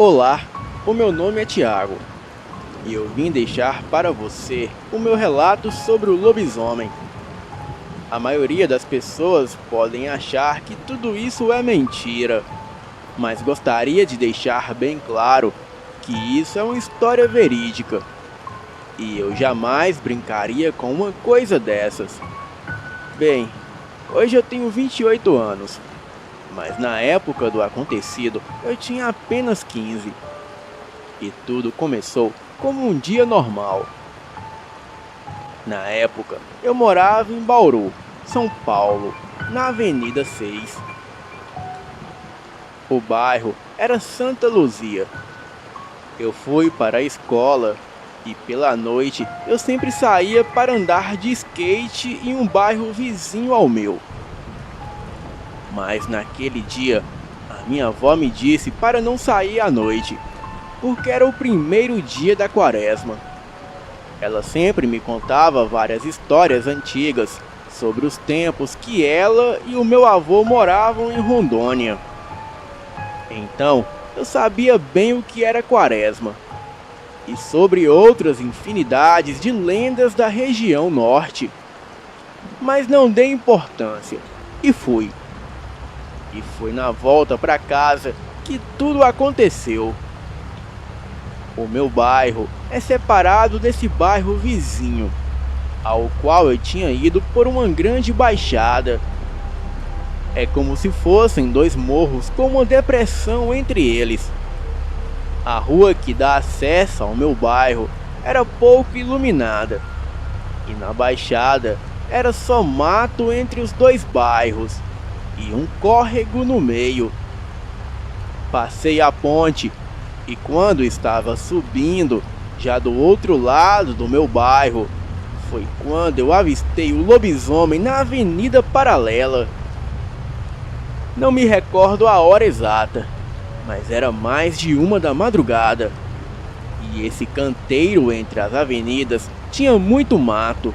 Olá, o meu nome é Tiago e eu vim deixar para você o meu relato sobre o lobisomem. A maioria das pessoas podem achar que tudo isso é mentira, mas gostaria de deixar bem claro que isso é uma história verídica e eu jamais brincaria com uma coisa dessas. Bem, hoje eu tenho 28 anos, mas na época do acontecido eu tinha apenas 15. E tudo começou como um dia normal. Na época, eu morava em Bauru, São Paulo, na Avenida 6. O bairro era Santa Luzia. Eu fui para a escola e pela noite eu sempre saía para andar de skate em um bairro vizinho ao meu. Mas naquele dia, a minha avó me disse para não sair à noite, porque era o primeiro dia da quaresma. Ela sempre me contava várias histórias antigas sobre os tempos que ela e o meu avô moravam em Rondônia. Então, eu sabia bem o que era quaresma e sobre outras infinidades de lendas da região norte. Mas não dei importância e fui. E foi na volta para casa que tudo aconteceu. O meu bairro é separado desse bairro vizinho, ao qual eu tinha ido por uma grande baixada. É como se fossem dois morros com uma depressão entre eles. A rua que dá acesso ao meu bairro era pouco iluminada, e na baixada era só mato entre os dois bairros e um córrego no meio. Passei a ponte e quando estava subindo, já do outro lado do meu bairro, foi quando eu avistei o lobisomem na avenida paralela. Não me recordo a hora exata, mas era mais de 1 da madrugada. E esse canteiro entre as avenidas tinha muito mato.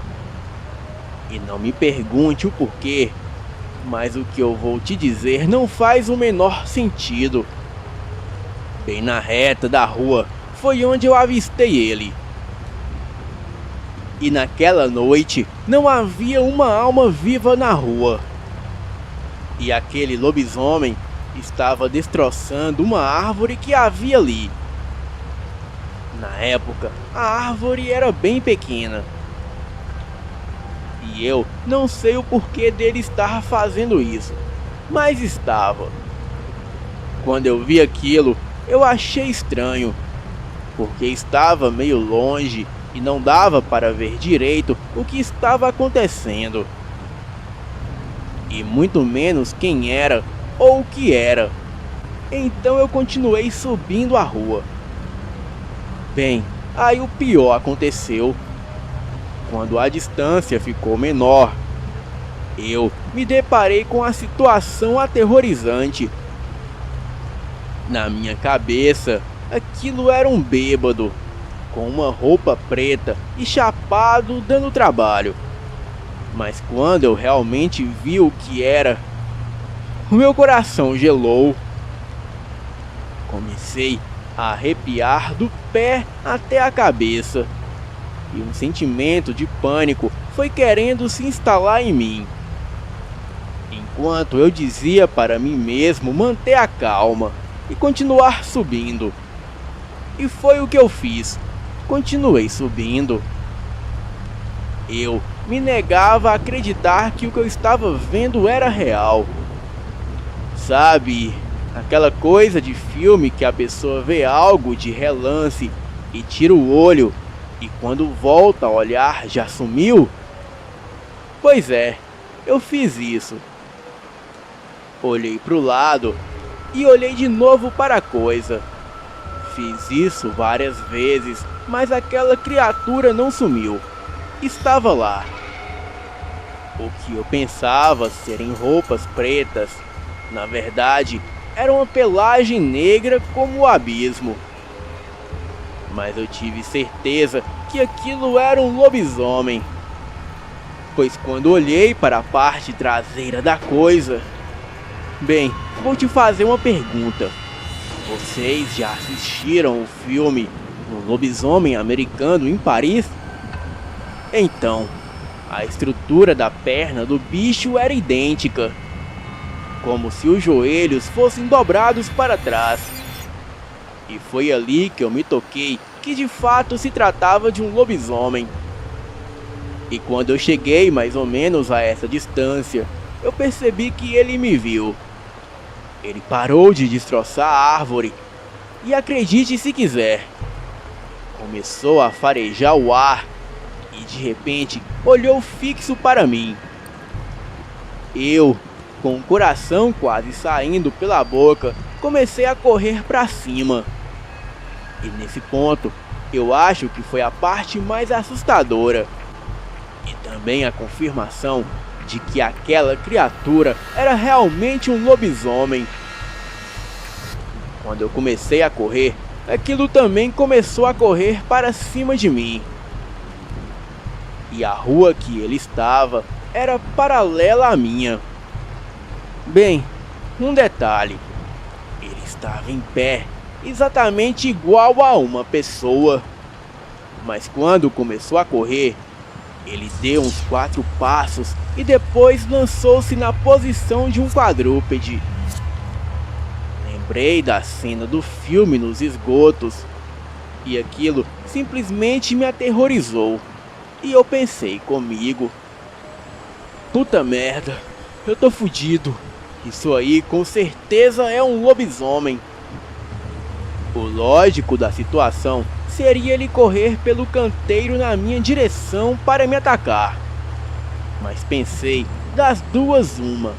E não me pergunte o porquê, mas o que eu vou te dizer não faz o menor sentido. Bem na reta da rua foi onde eu avistei ele. E naquela noite não havia uma alma viva na rua. E aquele lobisomem estava destroçando uma árvore que havia ali. Na época, a árvore era bem pequena. E eu não sei o porquê dele estar fazendo isso, mas estava. Quando eu vi aquilo, eu achei estranho, porque estava meio longe e não dava para ver direito o que estava acontecendo. E muito menos quem era ou o que era. Então eu continuei subindo a rua. Bem, aí o pior aconteceu. Quando a distância ficou menor, eu me deparei com a situação aterrorizante. Na minha cabeça, aquilo era um bêbado, com uma roupa preta e chapado dando trabalho. Mas quando eu realmente vi o que era, o meu coração gelou. Comecei a arrepiar do pé até a cabeça. E um sentimento de pânico foi querendo se instalar em mim. Enquanto eu dizia para mim mesmo manter a calma e continuar subindo. E foi o que eu fiz. Continuei subindo. Eu me negava a acreditar que o que eu estava vendo era real. Sabe, aquela coisa de filme que a pessoa vê algo de relance e tira o olho e quando volta a olhar já sumiu? Pois é, eu fiz isso. Olhei para o lado e olhei de novo para a coisa. Fiz isso várias vezes, mas aquela criatura não sumiu. Estava lá. O que eu pensava serem roupas pretas, na verdade, era uma pelagem negra como o abismo. Mas eu tive certeza que aquilo era um lobisomem. Pois quando olhei para a parte traseira da coisa... Bem, vou te fazer uma pergunta. Vocês já assistiram o filme O Lobisomem Americano em Paris? Então, a estrutura da perna do bicho era idêntica, como se os joelhos fossem dobrados para trás. E foi ali que eu me toquei que de fato se tratava de um lobisomem. E quando eu cheguei mais ou menos a essa distância, eu percebi que ele me viu. Ele parou de destroçar a árvore e, acredite se quiser, começou a farejar o ar e de repente olhou fixo para mim. Eu, com o coração quase saindo pela boca, comecei a correr para cima. E nesse ponto, eu acho que foi a parte mais assustadora e também a confirmação de que aquela criatura era realmente um lobisomem. Quando eu comecei a correr, aquilo também começou a correr para cima de mim. E a rua que ele estava era paralela à minha. Bem, um detalhe: ele estava em pé, exatamente igual a uma pessoa. Mas quando começou a correr, ele deu uns 4 passos e depois lançou-se na posição de um quadrúpede. Lembrei da cena do filme nos esgotos e aquilo simplesmente me aterrorizou. E eu pensei comigo: puta merda, eu tô fudido. Isso aí com certeza é um lobisomem. O lógico da situação seria ele correr pelo canteiro na minha direção para me atacar. Mas pensei, das duas uma: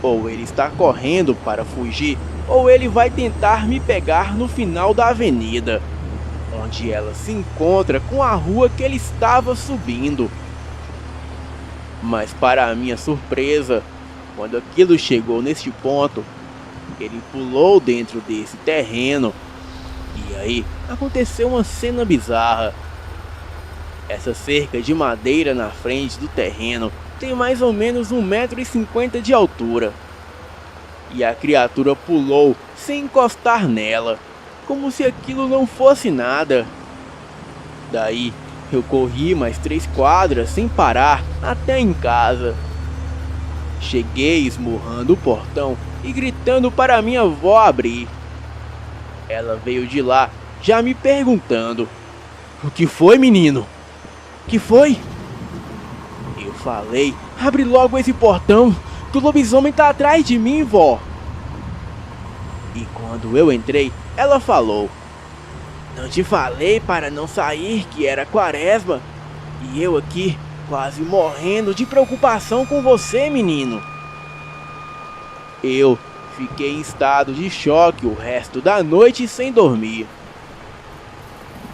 ou ele está correndo para fugir, ou ele vai tentar me pegar no final da avenida, onde ela se encontra com a rua que ele estava subindo. Mas para a minha surpresa, quando aquilo chegou neste ponto, ele pulou dentro desse terreno. E aí aconteceu uma cena bizarra. Essa cerca de madeira na frente do terreno tem mais ou menos 1,50 m de altura. E a criatura pulou sem encostar nela, como se aquilo não fosse nada. Daí eu corri mais 3 quadras sem parar até em casa. Cheguei esmurrando o portão e gritando para minha avó abrir. Ela veio de lá, já me perguntando: o que foi, menino? Que foi? Eu falei: abre logo esse portão, que o lobisomem tá atrás de mim, vó. E quando eu entrei, ela falou: não te falei para não sair que era quaresma? E eu aqui, quase morrendo de preocupação com você, menino. Eu fiquei em estado de choque o resto da noite sem dormir.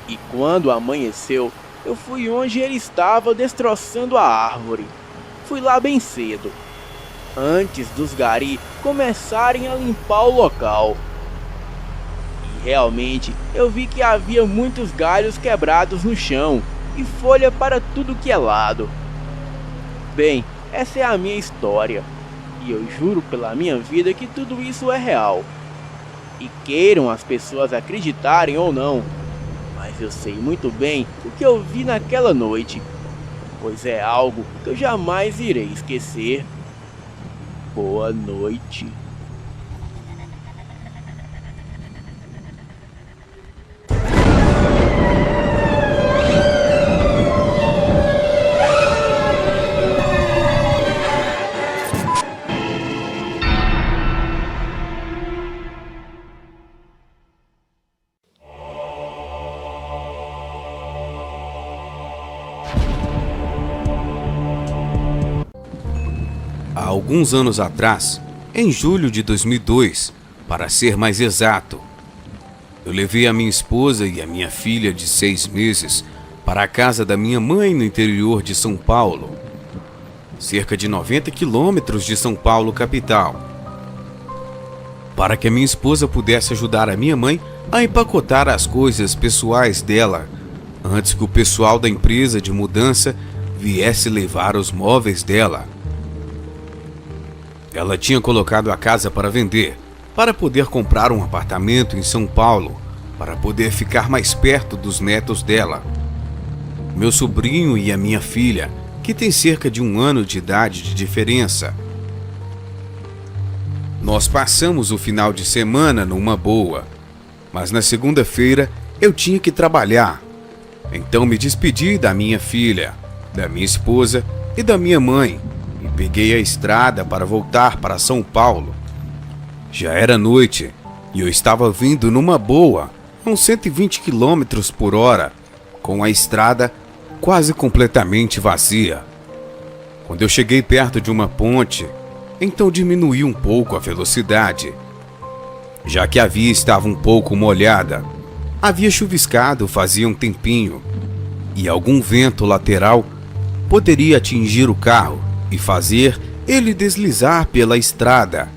E quando amanheceu, eu fui onde ele estava destroçando a árvore. Fui lá bem cedo, antes dos gari começarem a limpar o local. E realmente eu vi que havia muitos galhos quebrados no chão e folha para tudo que é lado. Bem, essa é a minha história. E eu juro pela minha vida que tudo isso é real. E queiram as pessoas acreditarem ou não, mas eu sei muito bem o que eu vi naquela noite, pois é algo que eu jamais irei esquecer. Boa noite. Há alguns anos atrás, em julho de 2002, para ser mais exato, eu levei a minha esposa e a minha filha de 6 meses para a casa da minha mãe no interior de São Paulo, cerca de 90 quilômetros de São Paulo capital, para que a minha esposa pudesse ajudar a minha mãe a empacotar as coisas pessoais dela, antes que o pessoal da empresa de mudança viesse levar os móveis dela. Ela tinha colocado a casa para vender, para poder comprar um apartamento em São Paulo, para poder ficar mais perto dos netos dela. Meu sobrinho e a minha filha, que tem cerca de 1 ano de idade de diferença. Nós passamos o final de semana numa boa, mas na segunda-feira eu tinha que trabalhar. Então me despedi da minha filha, da minha esposa e da minha mãe e peguei a estrada para voltar para São Paulo. Já era noite e eu estava vindo numa boa, a uns 120 km por hora, com a estrada quase completamente vazia. Quando eu cheguei perto de uma ponte, então diminui um pouco a velocidade, já que a via estava um pouco molhada. Havia chuviscado fazia um tempinho e algum vento lateral poderia atingir o carro e fazer ele deslizar pela estrada.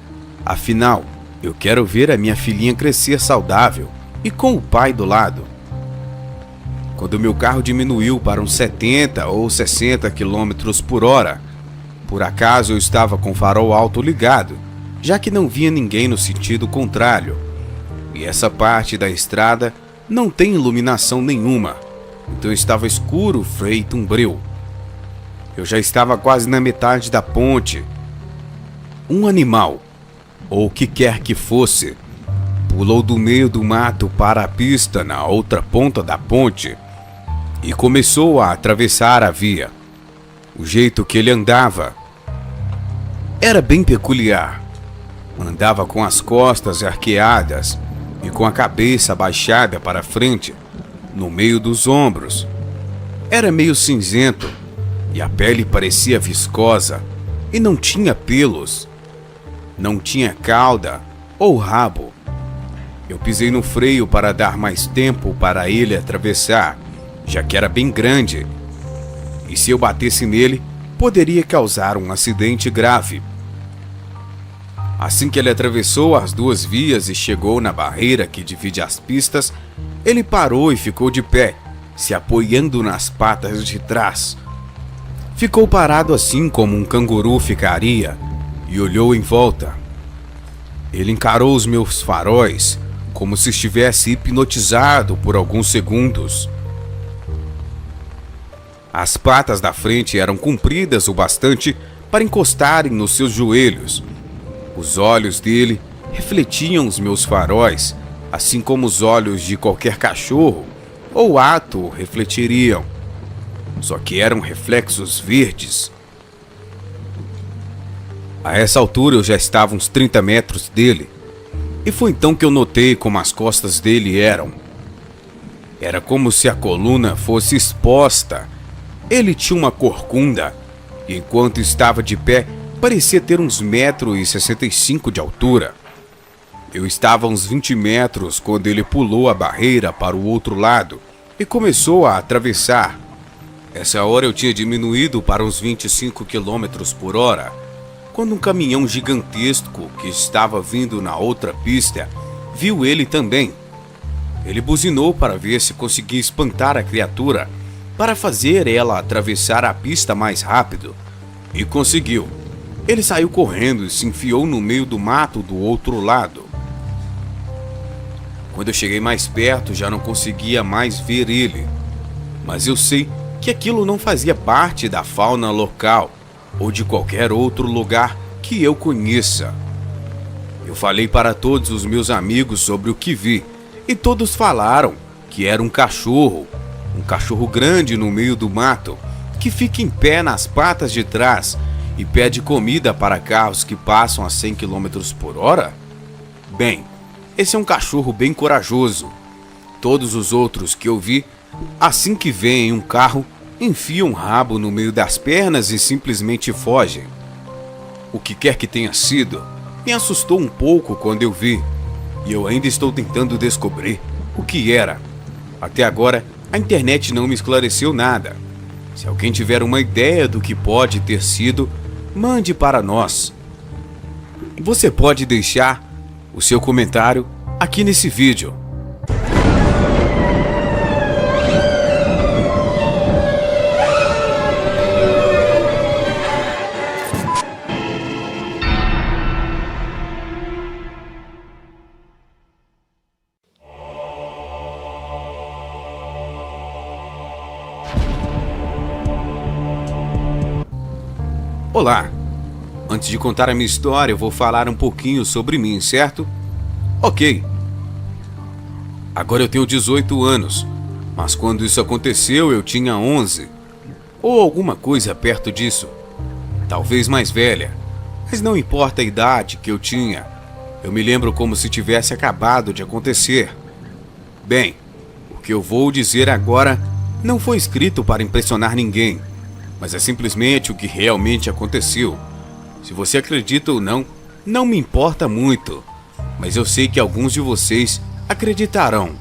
Afinal, eu quero ver a minha filhinha crescer saudável e com o pai do lado. Quando meu carro diminuiu para uns 70 ou 60 km por hora, por acaso eu estava com o farol alto ligado, já que não via ninguém no sentido contrário. E essa parte da estrada não tem iluminação nenhuma, então estava escuro feito um breu. Eu já estava quase na metade da ponte. Um animal, ou o que quer que fosse, pulou do meio do mato para a pista na outra ponta da ponte e começou a atravessar a via. O jeito que ele andava era bem peculiar. Andava com as costas arqueadas e com a cabeça baixada para frente, no meio dos ombros. Era meio cinzento e a pele parecia viscosa e não tinha pelos. Não tinha cauda ou rabo. Eu pisei no freio para dar mais tempo para ele atravessar, já que era bem grande. E se eu batesse nele, poderia causar um acidente grave. Assim que ele atravessou as 2 vias e chegou na barreira que divide as pistas, ele parou e ficou de pé, se apoiando nas patas de trás. Ficou parado assim como um canguru ficaria e olhou em volta. Ele encarou os meus faróis como se estivesse hipnotizado por alguns segundos. As patas da frente eram compridas o bastante para encostarem nos seus joelhos. Os olhos dele refletiam os meus faróis, assim como os olhos de qualquer cachorro ou ato refletiriam. Só que eram reflexos verdes. A essa altura eu já estava uns 30 metros dele, e foi então que eu notei como as costas dele eram. Era como se a coluna fosse exposta. Ele tinha uma corcunda, e enquanto estava de pé, parecia ter uns 1,65 m de altura. Eu estava a uns 20 metros quando ele pulou a barreira para o outro lado e começou a atravessar. Essa hora eu tinha diminuído para uns 25 km por hora, quando um caminhão gigantesco que estava vindo na outra pista viu ele também. Ele buzinou para ver se conseguia espantar a criatura, para fazer ela atravessar a pista mais rápido. E conseguiu. Ele saiu correndo e se enfiou no meio do mato do outro lado. Quando eu cheguei mais perto, já não conseguia mais ver ele. Mas eu sei que aquilo não fazia parte da fauna local ou de qualquer outro lugar que eu conheça. Eu falei para todos os meus amigos sobre o que vi e todos falaram que era um cachorro grande no meio do mato, que fica em pé nas patas de trás e pede comida para carros que passam a 100 km por hora? Bem, esse é um cachorro bem corajoso. Todos os outros que eu vi, assim que veem um carro, enfiam um rabo no meio das pernas e simplesmente fogem. O que quer que tenha sido, me assustou um pouco quando eu vi, e eu ainda estou tentando descobrir o que era. Até agora, a internet não me esclareceu nada. Se alguém tiver uma ideia do que pode ter sido, mande para nós. Você pode deixar o seu comentário aqui nesse vídeo. Olá! Antes de contar a minha história, eu vou falar um pouquinho sobre mim, certo? Ok. Agora eu tenho 18 anos, mas quando isso aconteceu eu tinha 11. Ou alguma coisa perto disso. Talvez mais velha, mas não importa a idade que eu tinha. Eu me lembro como se tivesse acabado de acontecer. Bem, o que eu vou dizer agora não foi escrito para impressionar ninguém, mas é simplesmente o que realmente aconteceu. Se você acredita ou não, não me importa muito, mas eu sei que alguns de vocês acreditarão.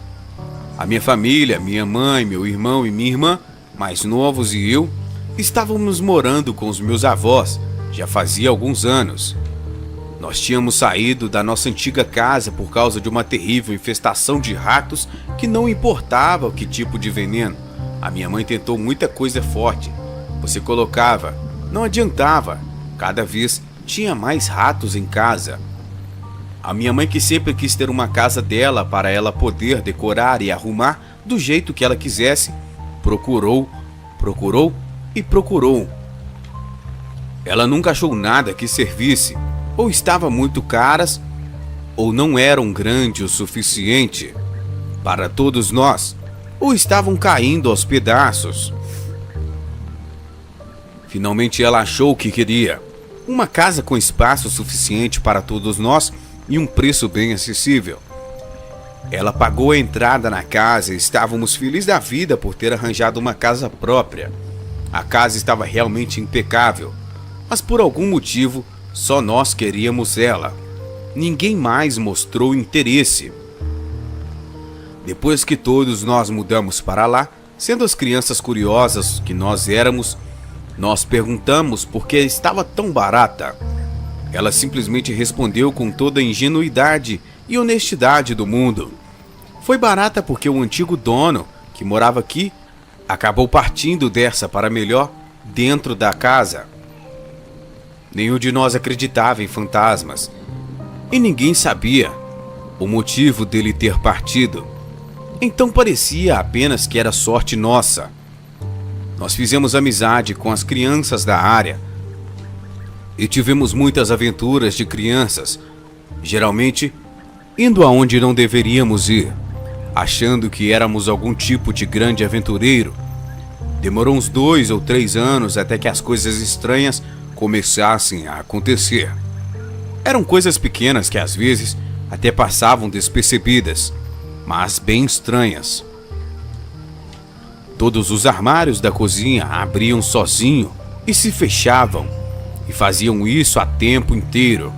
A minha família, minha mãe, meu irmão e minha irmã, mais novos, e eu, estávamos morando com os meus avós já fazia alguns anos. Nós tínhamos saído da nossa antiga casa por causa de uma terrível infestação de ratos que não importava o que tipo de veneno. A minha mãe tentou muita coisa forte. Você colocava, não adiantava. Cada vez tinha mais ratos em casa. A minha mãe, que sempre quis ter uma casa dela para ela poder decorar e arrumar do jeito que ela quisesse, procurou e procurou. Ela nunca achou nada que servisse. Ou estavam muito caras, ou não eram grande o suficiente para todos nós, ou estavam caindo aos pedaços. Finalmente ela achou o que queria: uma casa com espaço suficiente para todos nós e um preço bem acessível. Ela pagou a entrada na casa e estávamos felizes da vida por ter arranjado uma casa própria. A casa estava realmente impecável, mas por algum motivo só nós queríamos ela. Ninguém mais mostrou interesse. Depois que todos nós mudamos para lá, sendo as crianças curiosas que nós éramos, nós perguntamos por que estava tão barata. Ela simplesmente respondeu com toda a ingenuidade e honestidade do mundo: foi barata porque o antigo dono, que morava aqui, acabou partindo dessa para melhor dentro da casa. Nenhum de nós acreditava em fantasmas, e ninguém sabia o motivo dele ter partido. Então parecia apenas que era sorte nossa. Nós fizemos amizade com as crianças da área e tivemos muitas aventuras de crianças, geralmente indo aonde não deveríamos ir, achando que éramos algum tipo de grande aventureiro. Demorou uns 2 ou 3 anos até que as coisas estranhas começassem a acontecer. Eram coisas pequenas que às vezes até passavam despercebidas, mas bem estranhas. Todos os armários da cozinha abriam sozinho e se fechavam, e faziam isso a tempo inteiro.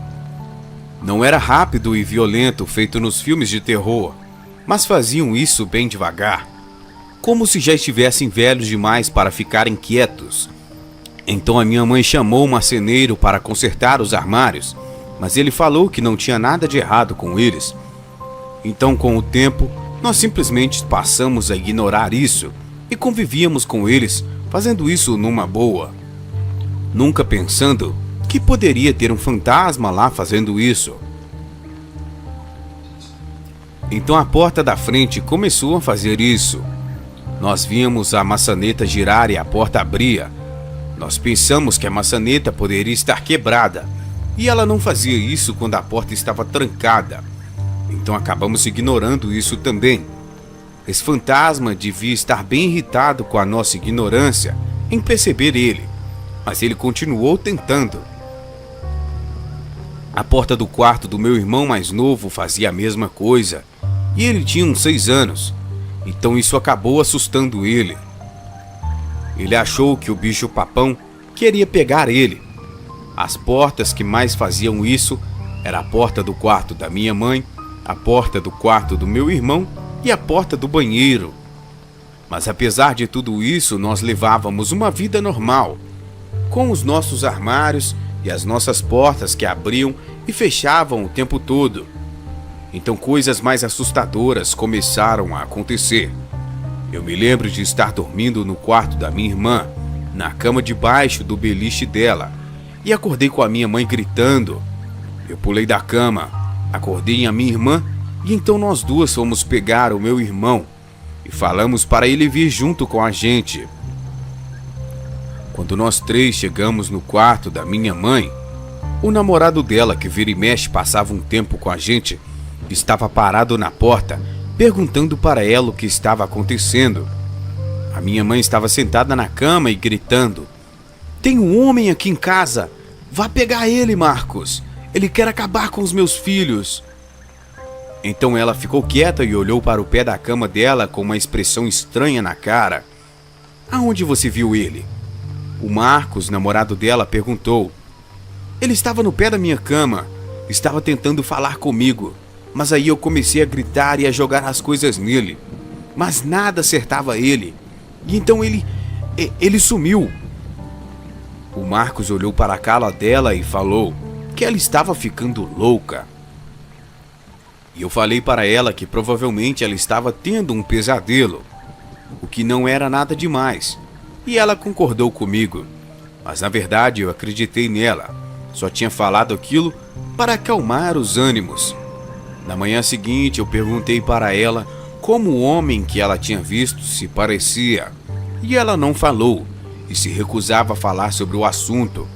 Não era rápido e violento feito nos filmes de terror, mas faziam isso bem devagar, como se já estivessem velhos demais para ficarem quietos. Então a minha mãe chamou um marceneiro para consertar os armários, mas ele falou que não tinha nada de errado com eles. Então, com o tempo, nós simplesmente passamos a ignorar isso e convivíamos com eles, fazendo isso numa boa, nunca pensando que poderia ter um fantasma lá fazendo isso. Então a porta da frente começou a fazer isso. Nós víamos a maçaneta girar e a porta abria. Nós pensamos que a maçaneta poderia estar quebrada, e ela não fazia isso quando a porta estava trancada. Então acabamos ignorando isso também. Esse fantasma devia estar bem irritado com a nossa ignorância em perceber ele, mas ele continuou tentando. A porta do quarto do meu irmão mais novo fazia a mesma coisa, e ele tinha uns 6 anos, então isso acabou assustando ele. Ele achou que o bicho-papão queria pegar ele. As portas que mais faziam isso era a porta do quarto da minha mãe, a porta do quarto do meu irmão e a porta do banheiro. Mas apesar de tudo isso, nós levávamos uma vida normal, com os nossos armários e as nossas portas que abriam e fechavam o tempo todo. Então coisas mais assustadoras começaram a acontecer. Eu me lembro de estar dormindo no quarto da minha irmã, na cama debaixo do beliche dela, e acordei com a minha mãe gritando. Eu pulei da cama, acordei a minha irmã, e então nós duas fomos pegar o meu irmão e falamos para ele vir junto com a gente. Quando nós três chegamos no quarto da minha mãe, o namorado dela, que vira e mexe passava um tempo com a gente, estava parado na porta, perguntando para ela o que estava acontecendo. A minha mãe estava sentada na cama e gritando: "Tem um homem aqui em casa! Vá pegar ele, Marcos! Ele quer acabar com os meus filhos!" Então ela ficou quieta e olhou para o pé da cama dela com uma expressão estranha na cara. "Aonde você viu ele?" O Marcos, namorado dela, perguntou. "Ele estava no pé da minha cama, estava tentando falar comigo, mas aí eu comecei a gritar e a jogar as coisas nele, mas nada acertava ele, e então ele sumiu." O Marcos olhou para a cara dela e falou que ela estava ficando louca. E eu falei para ela que provavelmente ela estava tendo um pesadelo, o que não era nada demais, e ela concordou comigo, mas na verdade eu acreditei nela, só tinha falado aquilo para acalmar os ânimos. Na manhã seguinte eu perguntei para ela como o homem que ela tinha visto se parecia, e ela não falou e se recusava a falar sobre o assunto,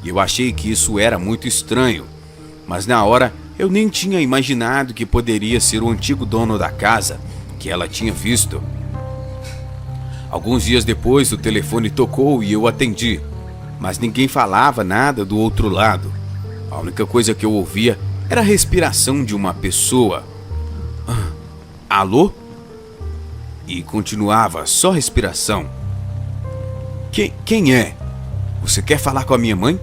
e eu achei que isso era muito estranho, mas na hora eu nem tinha imaginado que poderia ser o antigo dono da casa que ela tinha visto. Alguns dias depois o telefone tocou e eu atendi, mas ninguém falava nada do outro lado. A única coisa que eu ouvia era a respiração de uma pessoa. "Alô?" E continuava só respiração. Quem é? Você quer falar com a minha mãe?"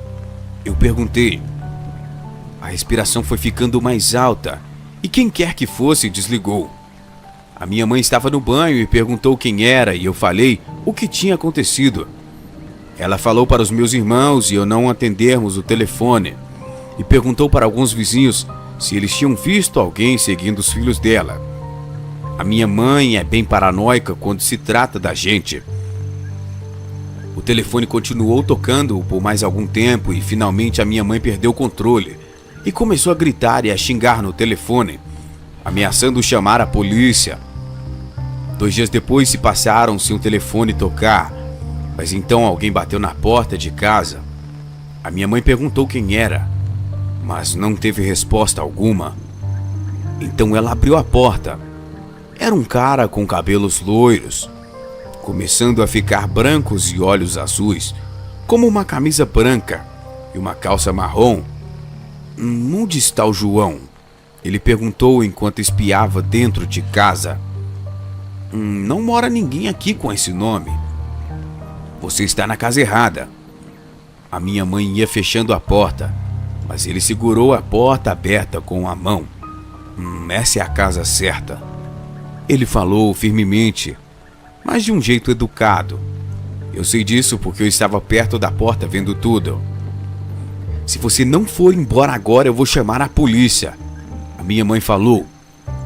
Eu perguntei. A respiração foi ficando mais alta e quem quer que fosse desligou. A minha mãe estava no banho e perguntou quem era e eu falei o que tinha acontecido. Ela falou para os meus irmãos e eu não atendermos o telefone e perguntou para alguns vizinhos se eles tinham visto alguém seguindo os filhos dela. A minha mãe é bem paranoica quando se trata da gente. O telefone continuou tocando por mais algum tempo e finalmente a minha mãe perdeu o controle e começou a gritar e a xingar no telefone, ameaçando chamar a polícia. 2 dias depois se passaram sem o telefone tocar, mas então alguém bateu na porta de casa. A minha mãe perguntou quem era, mas não teve resposta alguma. Então ela abriu a porta. Era um cara com cabelos loiros, começando a ficar brancos e olhos azuis, como uma camisa branca e uma calça marrom. "Onde está o João?" ele perguntou enquanto espiava dentro de casa. Não mora ninguém aqui com esse nome." "Você está na casa errada." A minha mãe ia fechando a porta, mas ele segurou a porta aberta com a mão. Essa é a casa certa." Ele falou firmemente, mas de um jeito educado. Eu sei disso porque eu estava perto da porta vendo tudo. "Se você não for embora agora, eu vou chamar a polícia." A minha mãe falou.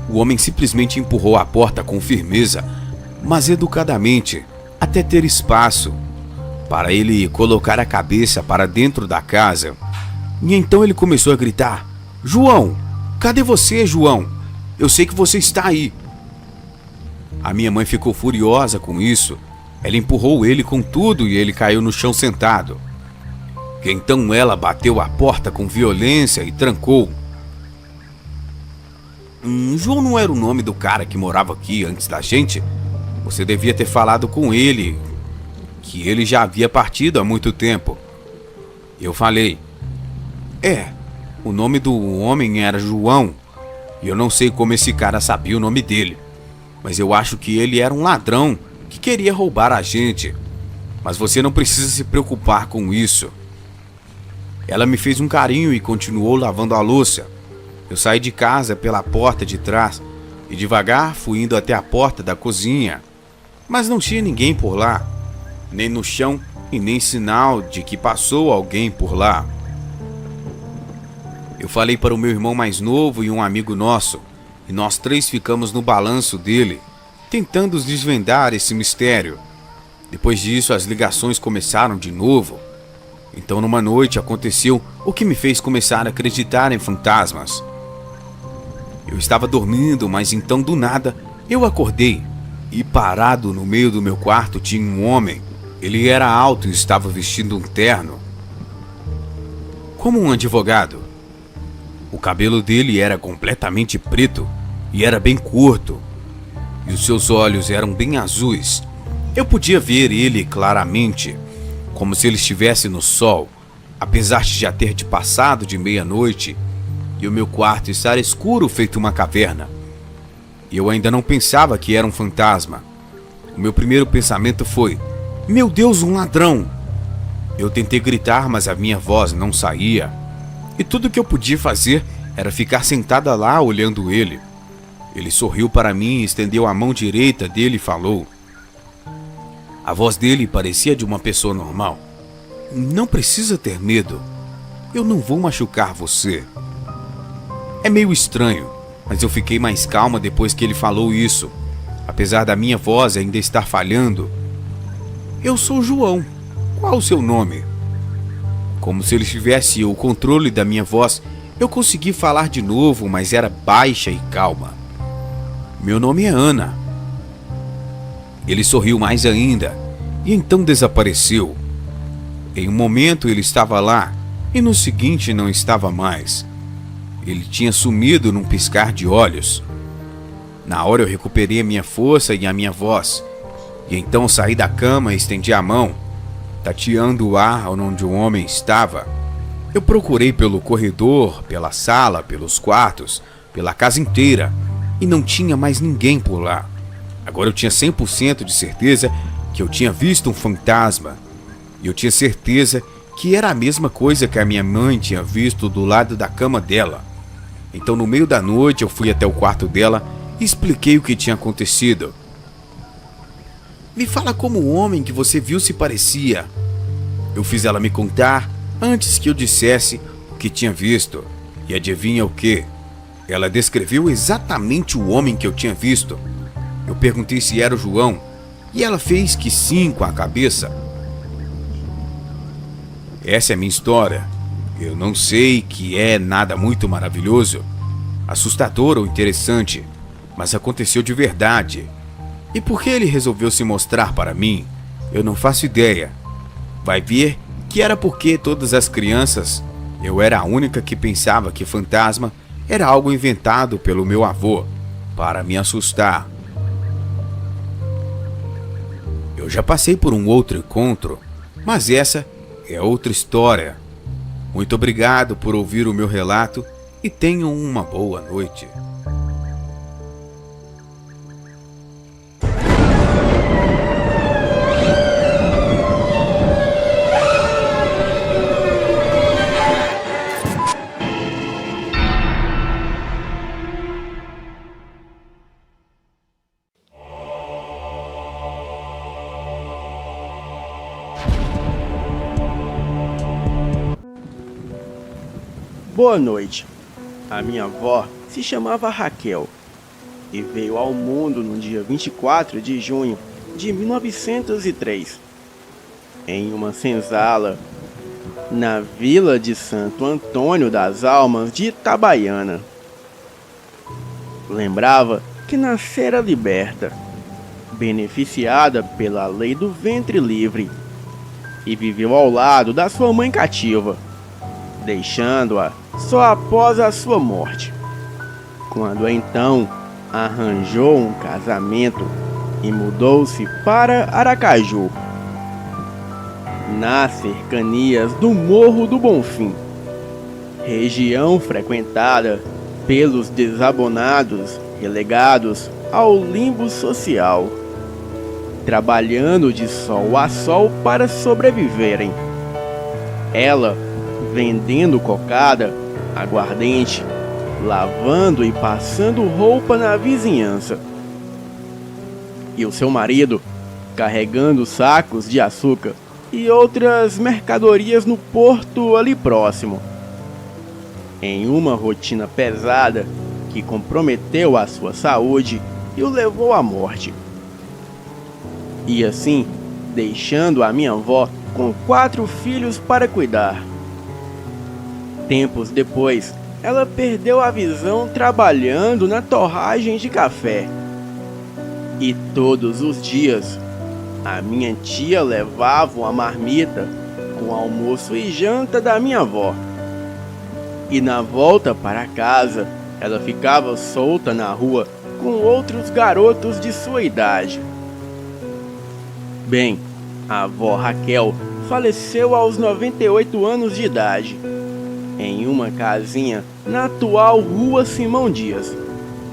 O homem simplesmente empurrou a porta com firmeza, mas educadamente, até ter espaço para ele colocar a cabeça para dentro da casa. E então ele começou a gritar: "João, cadê você, João? Eu sei que você está aí." A minha mãe ficou furiosa com isso. Ela empurrou ele com tudo e ele caiu no chão sentado. Então ela bateu a porta com violência e trancou. João não era o nome do cara que morava aqui antes da gente? Você devia ter falado com ele, que ele já havia partido há muito tempo." Eu falei: o nome do homem era João, e eu não sei como esse cara sabia o nome dele, mas eu acho que ele era um ladrão que queria roubar a gente. Mas você não precisa se preocupar com isso." Ela me fez um carinho e continuou lavando a louça. Eu saí de casa pela porta de trás e devagar fui indo até a porta da cozinha, mas não tinha ninguém por lá, nem no chão e nem sinal de que passou alguém por lá. Eu falei para o meu irmão mais novo e um amigo nosso, e nós três ficamos no balanço dele, tentando desvendar esse mistério. Depois disso, as ligações começaram de novo. Então, numa noite, aconteceu o que me fez começar a acreditar em fantasmas. Eu estava dormindo, mas então, do nada, eu acordei. E parado no meio do meu quarto tinha um homem. Ele era alto e estava vestindo um terno, como um advogado. O cabelo dele era completamente preto e era bem curto, e os seus olhos eram bem azuis. Eu podia ver ele claramente, como se ele estivesse no sol, apesar de já ter passado de meia-noite e o meu quarto estar escuro feito uma caverna. E eu ainda não pensava que era um fantasma. O meu primeiro pensamento foi: meu Deus, um ladrão! Eu tentei gritar, mas a minha voz não saía. E tudo que eu podia fazer era ficar sentada lá olhando ele. Ele sorriu para mim, estendeu a mão direita dele e falou. A voz dele parecia de uma pessoa normal. Não precisa ter medo. Eu não vou machucar você. É meio estranho, mas eu fiquei mais calma depois que ele falou isso, apesar da minha voz ainda estar falhando. Eu sou João. Qual o seu nome? Como se ele tivesse o controle da minha voz, eu consegui falar de novo, mas era baixa e calma. Meu nome é Ana. Ele sorriu mais ainda e então desapareceu. Em um momento ele estava lá e no seguinte não estava mais. Ele tinha sumido num piscar de olhos. Na hora eu recuperei a minha força e a minha voz. E então saí da cama e estendi a mão, tateando o ar onde o homem estava. Eu procurei pelo corredor, pela sala, pelos quartos, pela casa inteira, e não tinha mais ninguém por lá. Agora eu tinha 100% de certeza que eu tinha visto um fantasma. E eu tinha certeza que era a mesma coisa que a minha mãe tinha visto do lado da cama dela. Então no meio da noite eu fui até o quarto dela e expliquei o que tinha acontecido. Me fala como o homem que você viu se parecia. Eu fiz ela me contar antes que eu dissesse o que tinha visto. E adivinha o quê? Ela descreveu exatamente o homem que eu tinha visto. Eu perguntei se era o João e ela fez que sim com a cabeça. Essa é a minha história. Eu não sei que é nada muito maravilhoso, assustador ou interessante, mas aconteceu de verdade. E por que ele resolveu se mostrar para mim? Eu não faço ideia. Vai ver que era porque todas as crianças, eu era a única que pensava que fantasma era algo inventado pelo meu avô para me assustar. Eu já passei por um outro encontro, mas essa é outra história. Muito obrigado por ouvir o meu relato e tenham uma boa noite. Boa noite. A minha avó se chamava Raquel e veio ao mundo no dia 24 de junho de 1903, em uma senzala, na vila de Santo Antônio das Almas de Itabaiana. Lembrava que nascera liberta, beneficiada pela lei do ventre livre, e viveu ao lado da sua mãe cativa, deixando-a só após a sua morte, quando então arranjou um casamento e mudou-se para Aracaju, nas cercanias do Morro do Bonfim, região frequentada pelos desabonados relegados ao limbo social, trabalhando de sol a sol para sobreviverem. Ela vendendo cocada, aguardente, lavando e passando roupa na vizinhança. E o seu marido carregando sacos de açúcar e outras mercadorias no porto ali próximo, em uma rotina pesada que comprometeu a sua saúde e o levou à morte. E assim, deixando a minha avó com 4 filhos para cuidar. Tempos depois, ela perdeu a visão trabalhando na torragem de café. E todos os dias, a minha tia levava uma marmita com almoço e janta da minha avó. E na volta para casa, ela ficava solta na rua com outros garotos de sua idade. Bem, a avó Raquel faleceu aos 98 anos de idade, em uma casinha na atual Rua Simão Dias,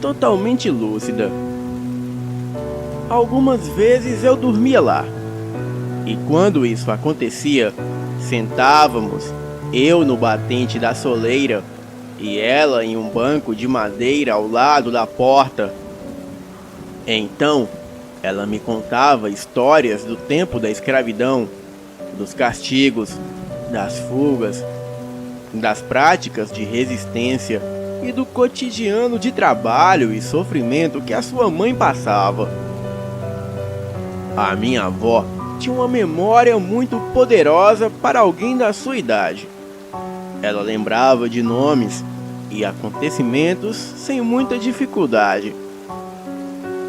totalmente lúcida. Algumas vezes eu dormia lá, e quando isso acontecia, sentávamos, eu no batente da soleira e ela em um banco de madeira ao lado da porta. Então, ela me contava histórias do tempo da escravidão, dos castigos, das fugas, das práticas de resistência e do cotidiano de trabalho e sofrimento que a sua mãe passava. A minha avó tinha uma memória muito poderosa para alguém da sua idade. Ela lembrava de nomes e acontecimentos sem muita dificuldade.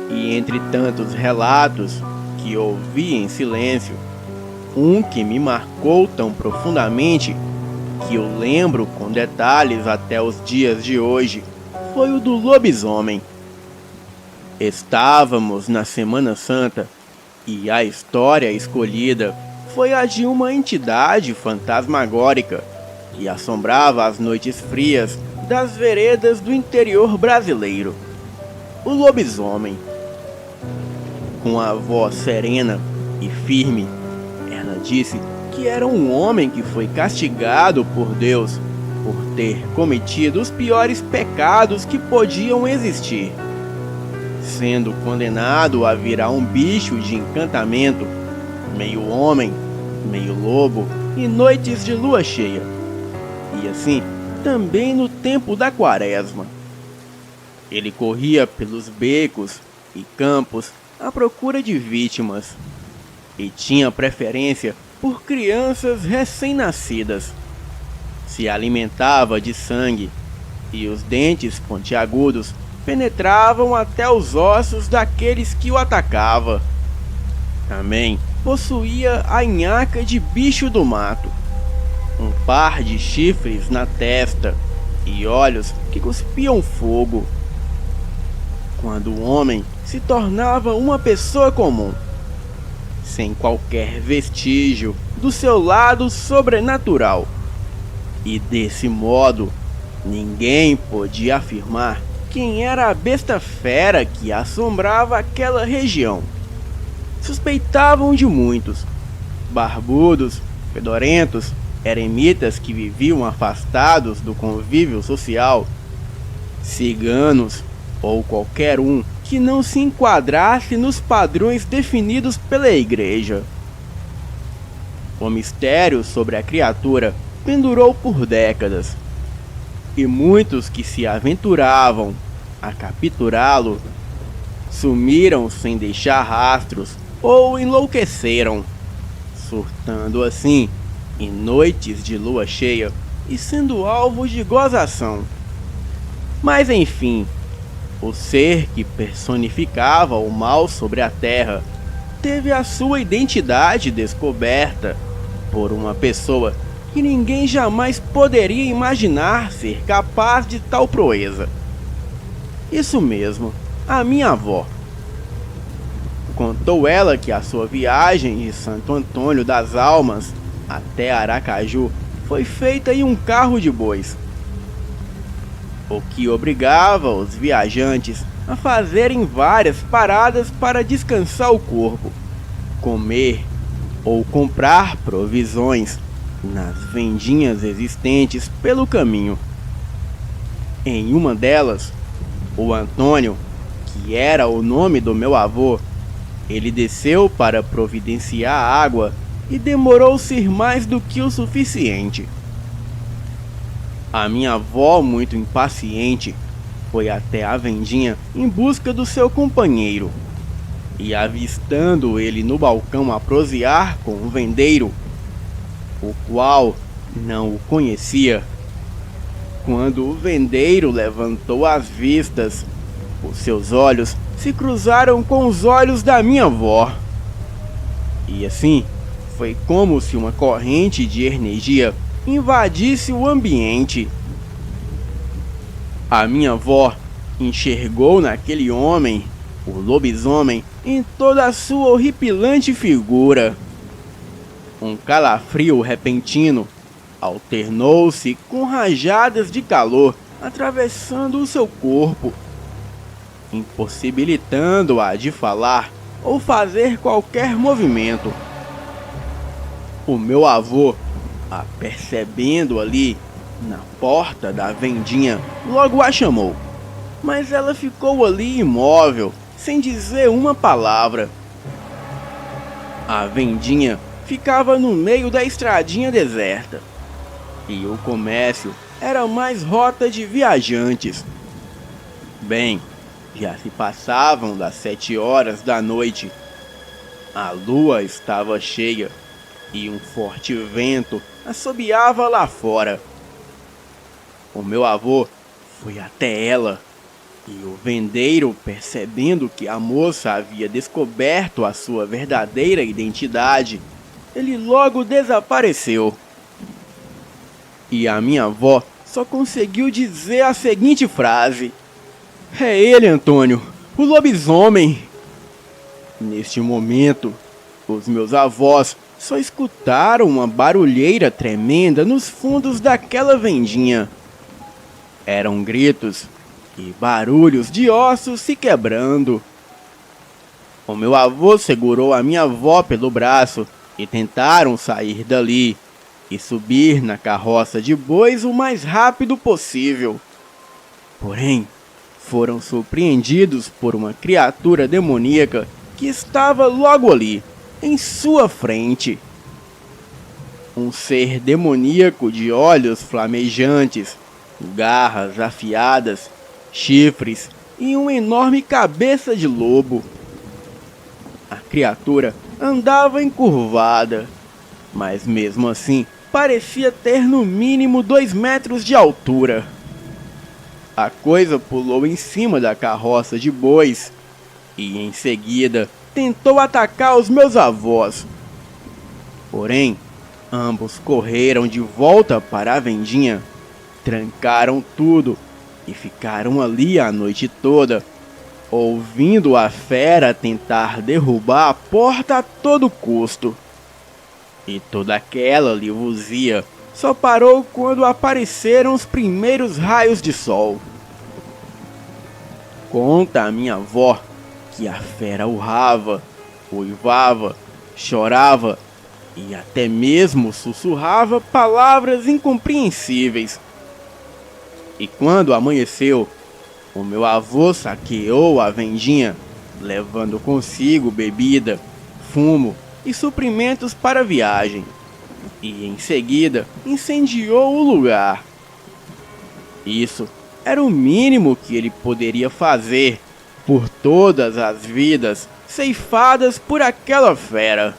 E entre tantos relatos que ouvi em silêncio, um que me marcou tão profundamente que eu lembro com detalhes até os dias de hoje foi o do lobisomem. Estávamos na Semana Santa e a história escolhida foi a de uma entidade fantasmagórica que assombrava as noites frias das veredas do interior brasileiro. O lobisomem. Com a voz serena e firme, ela disse que era um homem que foi castigado por Deus por ter cometido os piores pecados que podiam existir, sendo condenado a virar um bicho de encantamento, meio homem, meio lobo, e noites de lua cheia. E assim, também no tempo da quaresma. Ele corria pelos becos e campos à procura de vítimas, e tinha preferência por crianças recém-nascidas. Se alimentava de sangue, e os dentes pontiagudos penetravam até os ossos daqueles que o atacavam. Também possuía a nhaca de bicho do mato, um par de chifres na testa e olhos que cuspiam fogo. Quando o homem se tornava uma pessoa comum, sem qualquer vestígio do seu lado sobrenatural. E desse modo, ninguém podia afirmar quem era a besta fera que assombrava aquela região. Suspeitavam de muitos, barbudos, fedorentos, eremitas que viviam afastados do convívio social, ciganos ou qualquer um que não se enquadrasse nos padrões definidos pela igreja. O mistério sobre a criatura pendurou por décadas, e muitos que se aventuravam a capturá-lo sumiram sem deixar rastros ou enlouqueceram, surtando assim em noites de lua cheia e sendo alvos de gozação. Mas enfim, o ser que personificava o mal sobre a terra teve a sua identidade descoberta por uma pessoa que ninguém jamais poderia imaginar ser capaz de tal proeza. Isso mesmo, a minha avó. Contou ela que a sua viagem de Santo Antônio das Almas até Aracaju foi feita em um carro de bois, o que obrigava os viajantes a fazerem várias paradas para descansar o corpo, comer ou comprar provisões nas vendinhas existentes pelo caminho. Em uma delas, o Antônio, que era o nome do meu avô, ele desceu para providenciar água e demorou-se mais do que o suficiente. A minha avó, muito impaciente, foi até a vendinha em busca do seu companheiro, e avistando ele no balcão a prosear com o vendeiro, o qual não o conhecia, quando o vendeiro levantou as vistas, os seus olhos se cruzaram com os olhos da minha avó. E assim, foi como se uma corrente de energia invadisse o ambiente. A minha avó enxergou naquele homem o lobisomem em toda a sua horripilante figura. Um calafrio repentino alternou-se com rajadas de calor atravessando o seu corpo, impossibilitando-a de falar ou fazer qualquer movimento. O meu avô, a percebendo ali na porta da vendinha, logo a chamou, mas ela ficou ali imóvel, sem dizer uma palavra. A vendinha ficava no meio da estradinha deserta, e o comércio era mais rota de viajantes. Bem, já se passavam das 7 horas da noite. A lua estava cheia e um forte vento assobiava lá fora. O meu avô foi até ela e o vendeiro, percebendo que a moça havia descoberto a sua verdadeira identidade, ele logo desapareceu. E a minha avó só conseguiu dizer a seguinte frase: "É ele, Antônio, o lobisomem." Neste momento, os meus avós só escutaram uma barulheira tremenda nos fundos daquela vendinha. Eram gritos e barulhos de ossos se quebrando. O meu avô segurou a minha avó pelo braço e tentaram sair dali e subir na carroça de bois o mais rápido possível. Porém, foram surpreendidos por uma criatura demoníaca que estava logo ali, em sua frente. Um ser demoníaco de olhos flamejantes, garras afiadas, chifres e uma enorme cabeça de lobo. A criatura andava encurvada, mas mesmo assim parecia ter no mínimo 2 metros de altura. A coisa pulou em cima da carroça de bois e em seguida tentou atacar os meus avós. Porém, ambos correram de volta para a vendinha, trancaram tudo e ficaram ali a noite toda, ouvindo a fera tentar derrubar a porta a todo custo. E toda aquela livuzia só parou quando apareceram os primeiros raios de sol. Conta a minha avó que a fera urrava, uivava, chorava e até mesmo sussurrava palavras incompreensíveis. E quando amanheceu, o meu avô saqueou a vendinha, levando consigo bebida, fumo e suprimentos para a viagem, e em seguida incendiou o lugar. Isso era o mínimo que ele poderia fazer por todas as vidas ceifadas por aquela fera.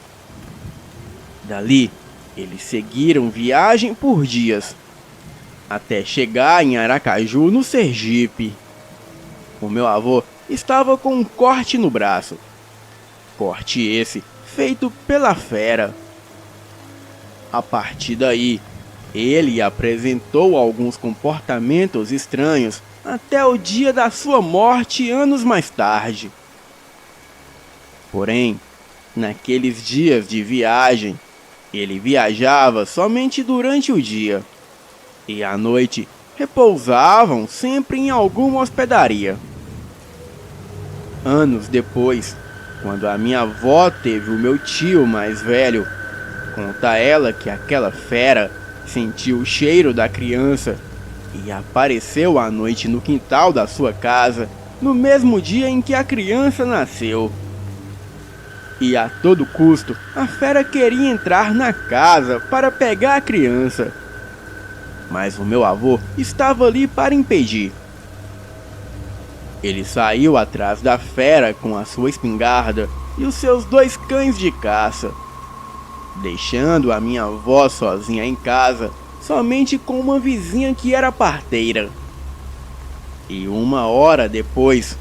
Dali, eles seguiram viagem por dias, até chegar em Aracaju, no Sergipe. O meu avô estava com um corte no braço. Corte esse feito pela fera. A partir daí, ele apresentou alguns comportamentos estranhos até o dia da sua morte anos mais tarde. Porém, naqueles dias de viagem, ele viajava somente durante o dia, e à noite repousavam sempre em alguma hospedaria. Anos depois, quando a minha avó teve o meu tio mais velho, conta ela que aquela fera sentiu o cheiro da criança e apareceu à noite no quintal da sua casa, no mesmo dia em que a criança nasceu. E a todo custo, a fera queria entrar na casa para pegar a criança. Mas o meu avô estava ali para impedir. Ele saiu atrás da fera com a sua espingarda e os seus 2 cães de caça, deixando a minha avó sozinha em casa, somente com uma vizinha que era parteira. E 1 hora depois,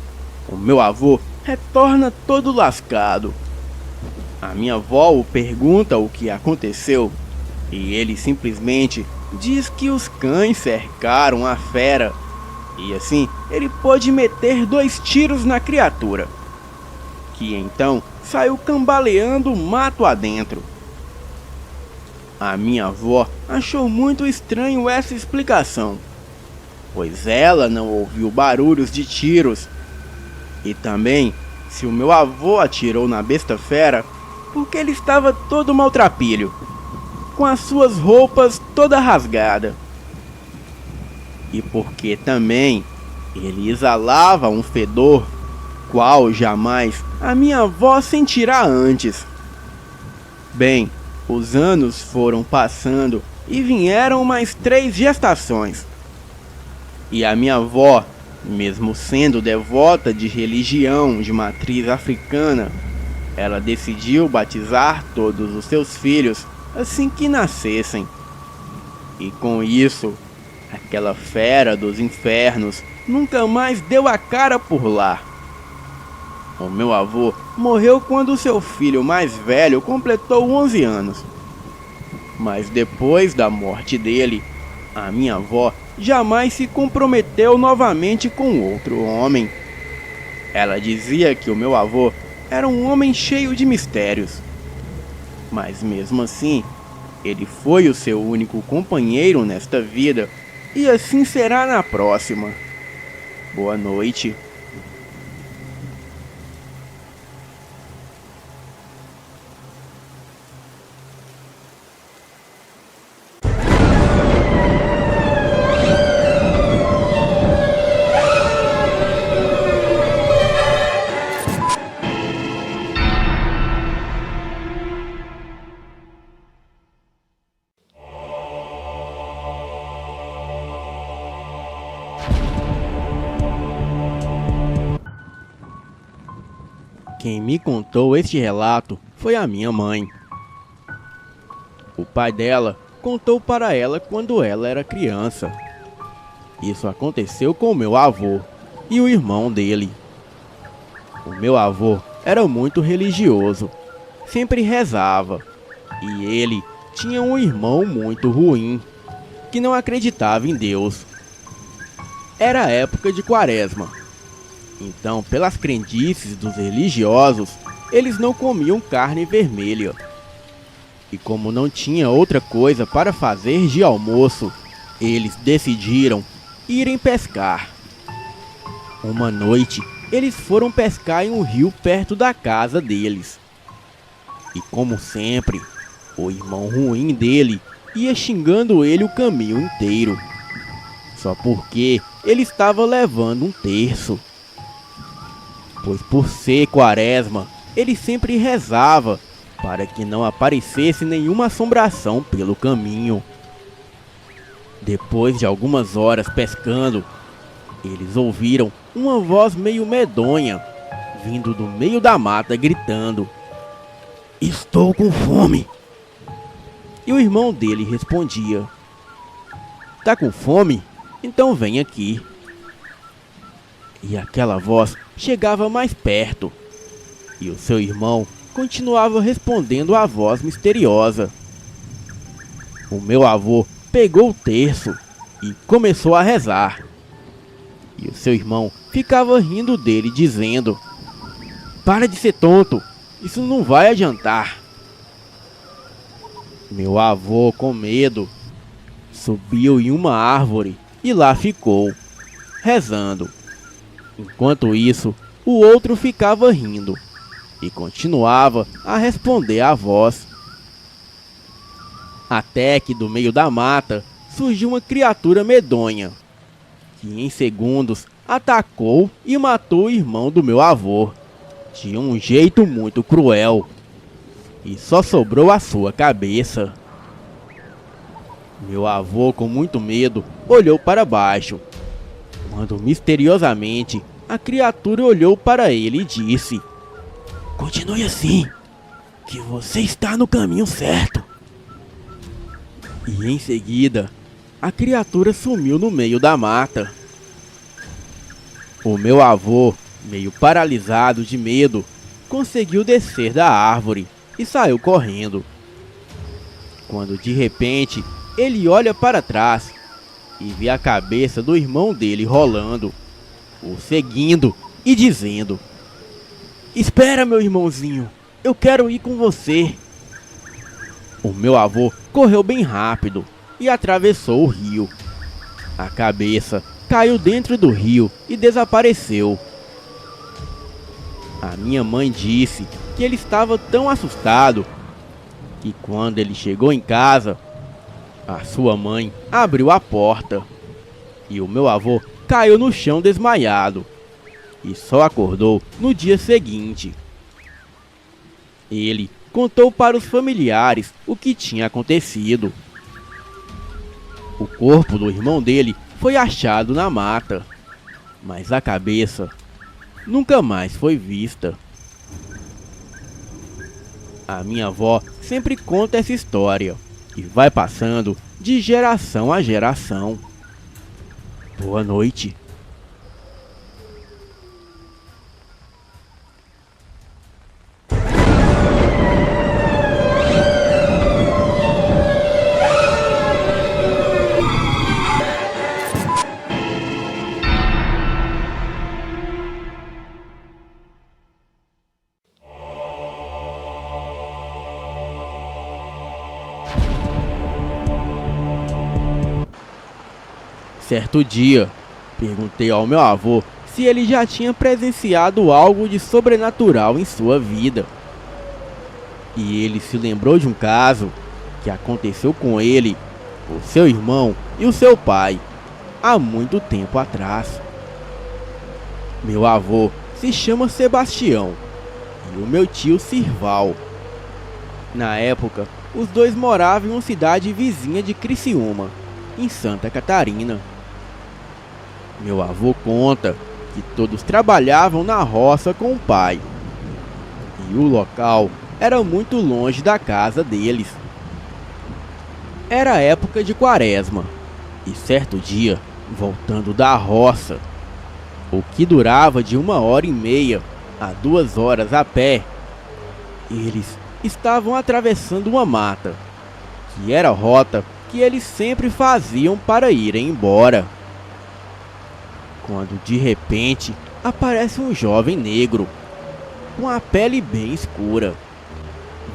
o meu avô retorna todo lascado. A minha avó o pergunta o que aconteceu e ele simplesmente diz que os cães cercaram a fera e assim ele pôde meter 2 tiros na criatura, que então saiu cambaleando mato adentro. A minha avó achou muito estranho essa explicação, pois ela não ouviu barulhos de tiros. E também, se o meu avô atirou na besta fera, porque ele estava todo maltrapilho, com as suas roupas toda rasgada. E porque também ele exalava um fedor, qual jamais a minha avó sentirá antes. Bem, os anos foram passando e vieram mais 3 gestações. E a minha avó, mesmo sendo devota de religião de matriz africana, ela decidiu batizar todos os seus filhos assim que nascessem. E com isso, aquela fera dos infernos nunca mais deu a cara por lá. O meu avô morreu quando seu filho mais velho completou 11 anos. Mas depois da morte dele, a minha avó jamais se comprometeu novamente com outro homem. Ela dizia que o meu avô era um homem cheio de mistérios. Mas mesmo assim, ele foi o seu único companheiro nesta vida e assim será na próxima. Boa noite. Quem me contou este relato foi a minha mãe. O pai dela contou para ela quando ela era criança. Isso aconteceu com o meu avô e o irmão dele. O meu avô era muito religioso, sempre rezava, e ele tinha um irmão muito ruim, que não acreditava em Deus. Era a época de Quaresma. Então, pelas crendices dos religiosos, eles não comiam carne vermelha. E como não tinha outra coisa para fazer de almoço, eles decidiram irem pescar. Uma noite, eles foram pescar em um rio perto da casa deles. E como sempre, o irmão ruim dele ia xingando ele o caminho inteiro, só porque ele estava levando um terço. Pois por ser Quaresma, ele sempre rezava para que não aparecesse nenhuma assombração pelo caminho. Depois de algumas horas pescando, eles ouviram uma voz meio medonha, vindo do meio da mata gritando: "Estou com fome!" E o irmão dele respondia: "Tá com fome? Então vem aqui." E aquela voz chegava mais perto, e o seu irmão continuava respondendo à voz misteriosa. O meu avô pegou o terço e começou a rezar. E o seu irmão ficava rindo dele, dizendo: "Para de ser tonto, isso não vai adiantar." Meu avô, com medo, subiu em uma árvore e lá ficou, rezando. Enquanto isso, o outro ficava rindo e continuava a responder à voz. Até que do meio da mata surgiu uma criatura medonha, que em segundos atacou e matou o irmão do meu avô, de um jeito muito cruel, e só sobrou a sua cabeça. Meu avô, com muito medo, olhou para baixo, quando misteriosamente a criatura olhou para ele e disse: "Continue assim, que você está no caminho certo." E em seguida, a criatura sumiu no meio da mata. O meu avô, meio paralisado de medo, conseguiu descer da árvore e saiu correndo. Quando de repente ele olha para trás e vê a cabeça do irmão dele rolando, o seguindo e dizendo: "Espera, meu irmãozinho, eu quero ir com você." O meu avô correu bem rápido e atravessou o rio. A cabeça caiu dentro do rio e desapareceu. A minha mãe disse que ele estava tão assustado que quando ele chegou em casa, a sua mãe abriu a porta e o meu avô caiu no chão desmaiado e só acordou no dia seguinte. Ele contou para os familiares o que tinha acontecido. O corpo do irmão dele foi achado na mata, mas a cabeça nunca mais foi vista. A minha avó sempre conta essa história e vai passando de geração a geração. Boa noite. Certo dia, perguntei ao meu avô se ele já tinha presenciado algo de sobrenatural em sua vida. E ele se lembrou de um caso que aconteceu com ele, o seu irmão e o seu pai, há muito tempo atrás. Meu avô se chama Sebastião e o meu tio Sirval. Na época, os dois moravam em uma cidade vizinha de Criciúma, em Santa Catarina. Meu avô conta que todos trabalhavam na roça com o pai, e o local era muito longe da casa deles. Era época de quaresma, e certo dia, voltando da roça, o que durava de 1h30 a 2 horas a pé, eles estavam atravessando uma mata, que era a rota que eles sempre faziam para irem embora. Quando de repente aparece um jovem negro, com a pele bem escura,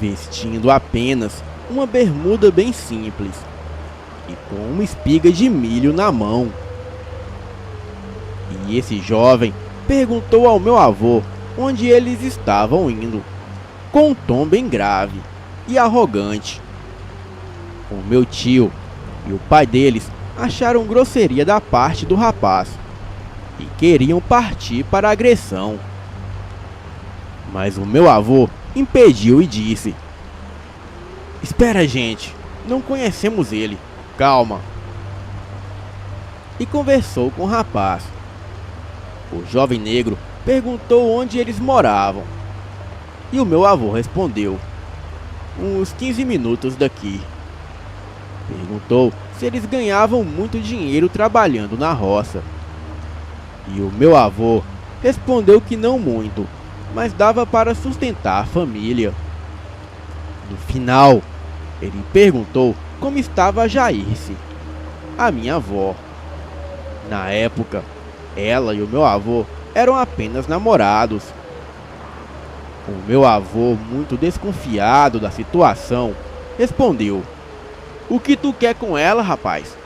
vestindo apenas uma bermuda bem simples e com uma espiga de milho na mão. E esse jovem perguntou ao meu avô onde eles estavam indo, com um tom bem grave e arrogante. O meu tio e o pai deles acharam grosseria da parte do rapaz e queriam partir para a agressão. Mas o meu avô impediu e disse: "Espera, gente, não conhecemos ele, calma." E conversou com o rapaz. O jovem negro perguntou onde eles moravam, e o meu avô respondeu: "Uns 15 minutos daqui." Perguntou se eles ganhavam muito dinheiro trabalhando na roça. E o meu avô respondeu que não muito, mas dava para sustentar a família. No final, ele perguntou como estava a Jairce, a minha avó. Na época, ela e o meu avô eram apenas namorados. O meu avô, muito desconfiado da situação, respondeu: "O que tu quer com ela, rapaz?"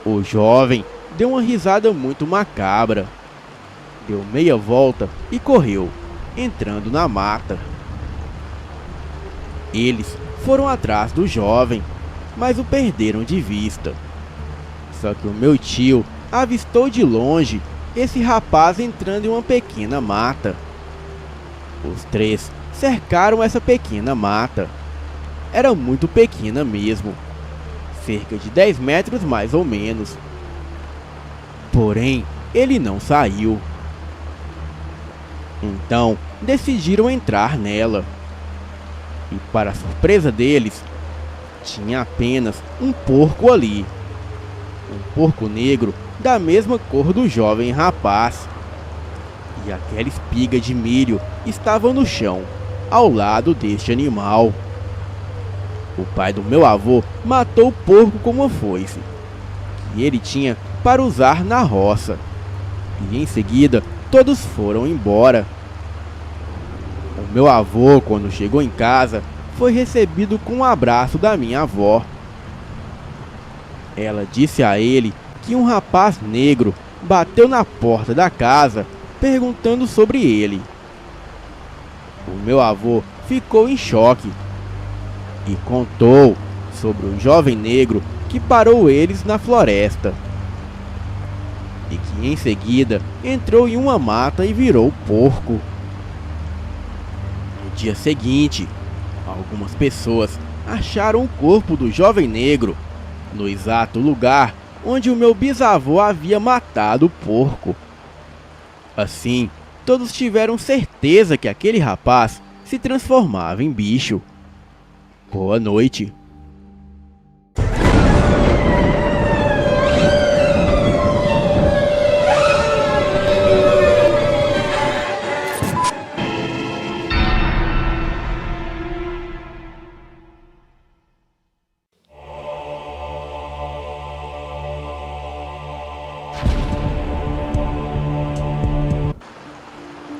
O jovem deu uma risada muito macabra, deu meia volta e correu, entrando na mata. Eles foram atrás do jovem, mas o perderam de vista. Só que o meu tio avistou de longe esse rapaz entrando em uma pequena mata. Os três cercaram essa pequena mata. Era muito pequena mesmo, cerca de 10 metros mais ou menos. Porém, ele não saiu. Então, decidiram entrar nela. E para surpresa deles, tinha apenas um porco ali. Um porco negro da mesma cor do jovem rapaz. E aquela espiga de milho estava no chão, ao lado deste animal. O pai do meu avô matou o porco com uma foice, que ele tinha para usar na roça, e em seguida todos foram embora. O meu avô, quando chegou em casa, foi recebido com um abraço da minha avó. Ela disse a ele que um rapaz negro bateu na porta da casa perguntando sobre ele. O meu avô ficou em choque e contou sobre um jovem negro que parou eles na floresta e que em seguida entrou em uma mata e virou porco. No dia seguinte, algumas pessoas acharam o corpo do jovem negro no exato lugar onde o meu bisavô havia matado o porco. Assim, todos tiveram certeza que aquele rapaz se transformava em bicho. Boa noite.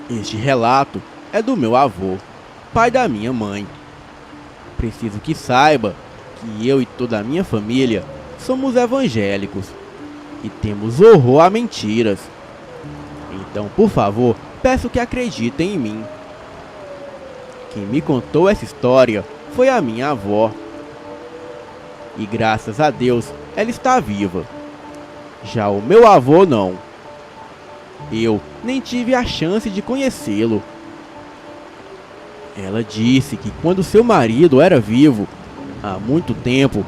Este relato é do meu avô, pai da minha mãe. Preciso que saiba que eu e toda a minha família somos evangélicos e temos horror a mentiras. Então, por favor, peço que acreditem em mim. Quem me contou essa história foi a minha avó. E graças a Deus, ela está viva. Já o meu avô não. Eu nem tive a chance de conhecê-lo. Ela disse que quando seu marido era vivo, há muito tempo,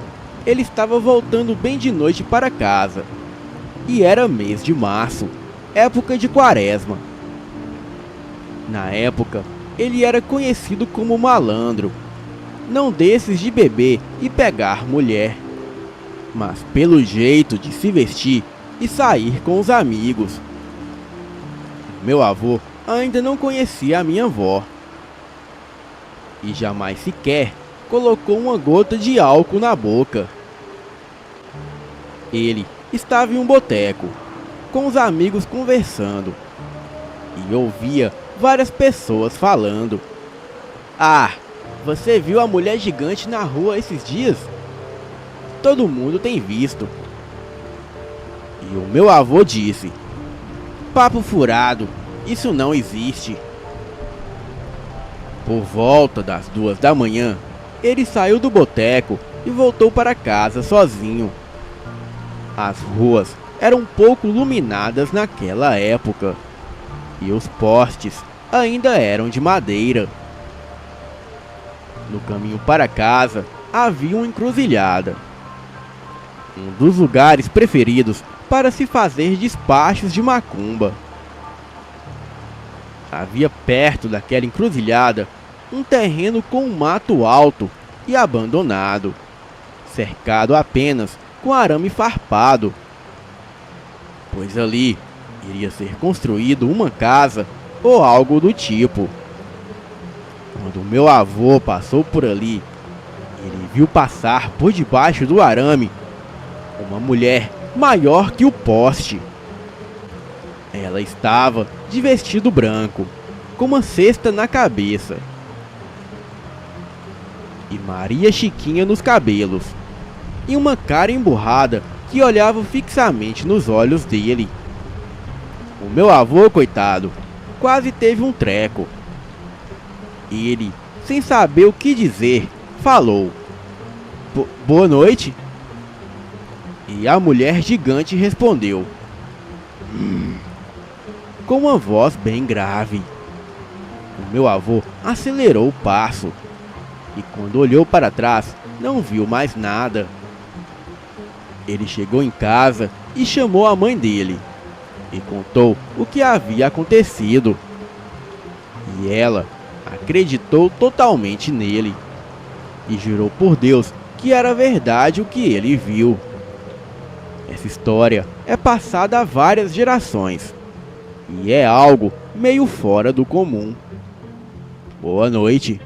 ele estava voltando bem de noite para casa. E era mês de março, época de quaresma. Na época, ele era conhecido como malandro, não desses de beber e pegar mulher, mas pelo jeito de se vestir e sair com os amigos. Meu avô ainda não conhecia a minha avó e jamais sequer colocou uma gota de álcool na boca. Ele estava em um boteco, com os amigos conversando, e ouvia várias pessoas falando. Ah, você viu a mulher gigante na rua esses dias? Todo mundo tem visto. E o meu avô disse: papo furado, isso não existe. Por volta das 2 da manhã, ele saiu do boteco e voltou para casa sozinho. As ruas eram pouco iluminadas naquela época, e os postes ainda eram de madeira. No caminho para casa havia uma encruzilhada, um dos lugares preferidos para se fazer despachos de macumba. Havia perto daquela encruzilhada um terreno com um mato alto e abandonado, cercado apenas com arame farpado, pois ali iria ser construído uma casa ou algo do tipo. Quando meu avô passou por ali, ele viu passar por debaixo do arame uma mulher maior que o poste. Ela estava de vestido branco, com uma cesta na cabeça e Maria Chiquinha nos cabelos, e uma cara emburrada que olhava fixamente nos olhos dele. O meu avô, coitado, quase teve um treco. Ele, sem saber o que dizer, falou: boa noite. E a mulher gigante respondeu, com uma voz bem grave. O meu avô acelerou o passo e quando olhou para trás, não viu mais nada. Ele chegou em casa e chamou a mãe dele e contou o que havia acontecido. E ela acreditou totalmente nele e jurou por Deus que era verdade o que ele viu. Essa história é passada a várias gerações e é algo meio fora do comum. Boa noite.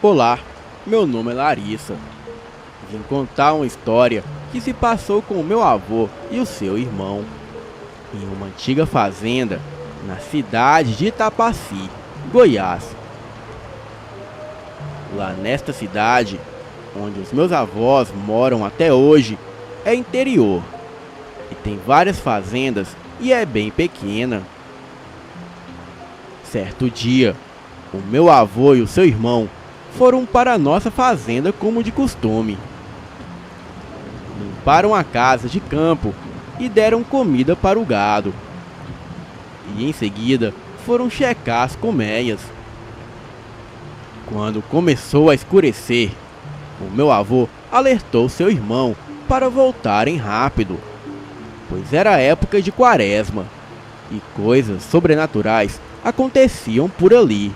Olá, meu nome é Larissa. Vim contar uma história que se passou com o meu avô e o seu irmão em uma antiga fazenda na cidade de Itapaci, Goiás. Lá nesta cidade, onde os meus avós moram até hoje, é interior e tem várias fazendas e é bem pequena. Certo dia, o meu avô e o seu irmão foram para a nossa fazenda como de costume. Limparam a casa de campo e deram comida para o gado. E em seguida foram checar as colmeias. Quando começou a escurecer, o meu avô alertou seu irmão para voltarem rápido, pois era época de quaresma e coisas sobrenaturais aconteciam por ali.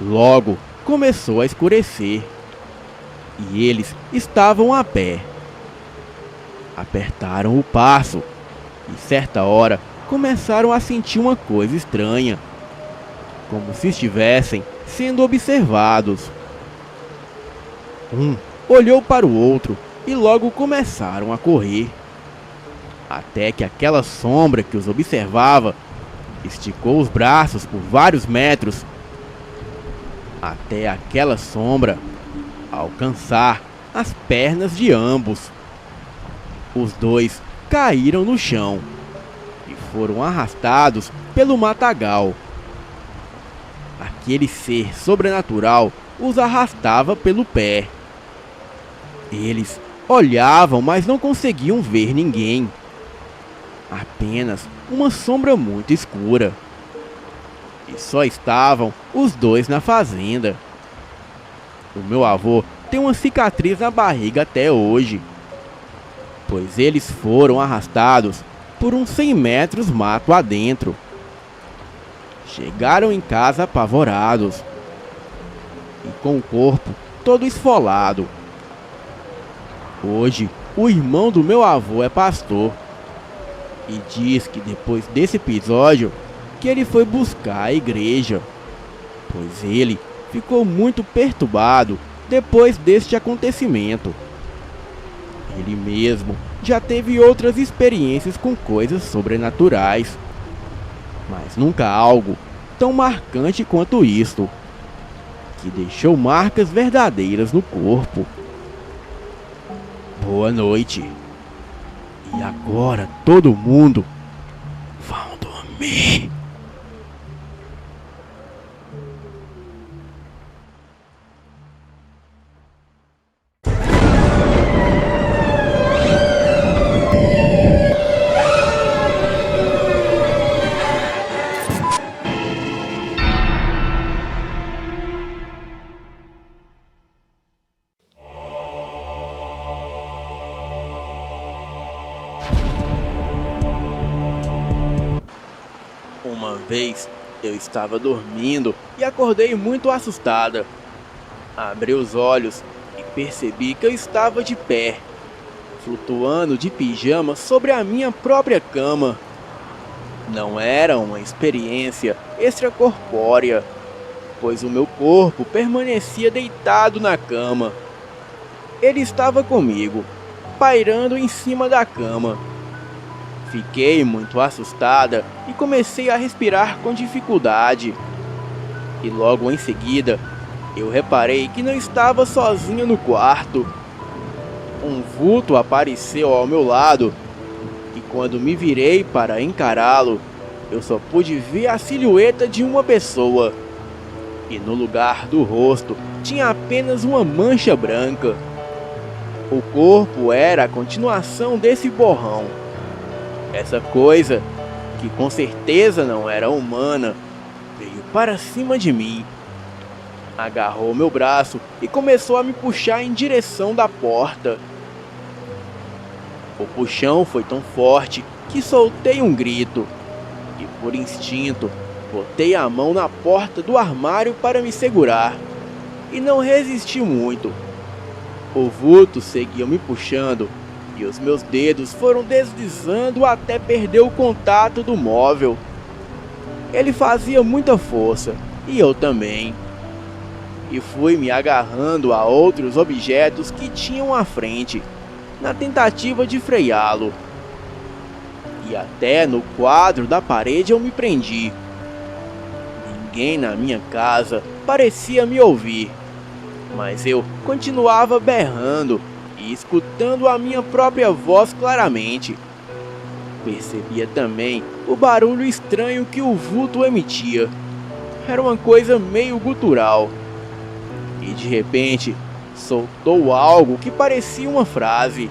Logo começou a escurecer e eles estavam a pé. Apertaram o passo e certa hora começaram a sentir uma coisa estranha, como se estivessem sendo observados. Um olhou para o outro e logo começaram a correr, até que aquela sombra que os observava esticou os braços por vários metros até aquela sombra alcançar as pernas de ambos. Os dois caíram no chão e foram arrastados pelo matagal. Aquele ser sobrenatural os arrastava pelo pé. Eles olhavam, mas não conseguiam ver ninguém. Apenas uma sombra muito escura. E só estavam os dois na fazenda. O meu avô tem uma cicatriz na barriga até hoje, pois eles foram arrastados por uns 100 metros mato adentro. Chegaram em casa apavorados e com o corpo todo esfolado. Hoje, o irmão do meu avô é pastor e diz que depois desse episódio que ele foi buscar a igreja, pois ele ficou muito perturbado depois deste acontecimento. Ele mesmo já teve outras experiências com coisas sobrenaturais, mas nunca algo tão marcante quanto isto, que deixou marcas verdadeiras no corpo. Boa noite. E agora todo mundo vão dormir. Uma vez eu estava dormindo e acordei muito assustada. Abri os olhos e percebi que eu estava de pé, flutuando de pijama sobre a minha própria cama. Não era uma experiência extracorpórea, pois o meu corpo permanecia deitado na cama. Ele estava comigo, pairando em cima da cama. Fiquei muito assustada e comecei a respirar com dificuldade. E logo em seguida, eu reparei que não estava sozinha no quarto. Um vulto apareceu ao meu lado e quando me virei para encará-lo, eu só pude ver a silhueta de uma pessoa. E no lugar do rosto tinha apenas uma mancha branca. O corpo era a continuação desse borrão. Essa coisa, que com certeza não era humana, veio para cima de mim. Agarrou meu braço e começou a me puxar em direção da porta. O puxão foi tão forte que soltei um grito e, por instinto, botei a mão na porta do armário para me segurar e não resisti muito. O vulto seguia me puxando e os meus dedos foram deslizando até perder o contato do móvel. Ele fazia muita força e eu também. E fui me agarrando a outros objetos que tinham à frente, na tentativa de freá-lo. E até no quadro da parede eu me prendi. Ninguém na minha casa parecia me ouvir, mas eu continuava berrando e escutando a minha própria voz claramente. Percebia também o barulho estranho que o vulto emitia. Era uma coisa meio gutural. E de repente, soltou algo que parecia uma frase.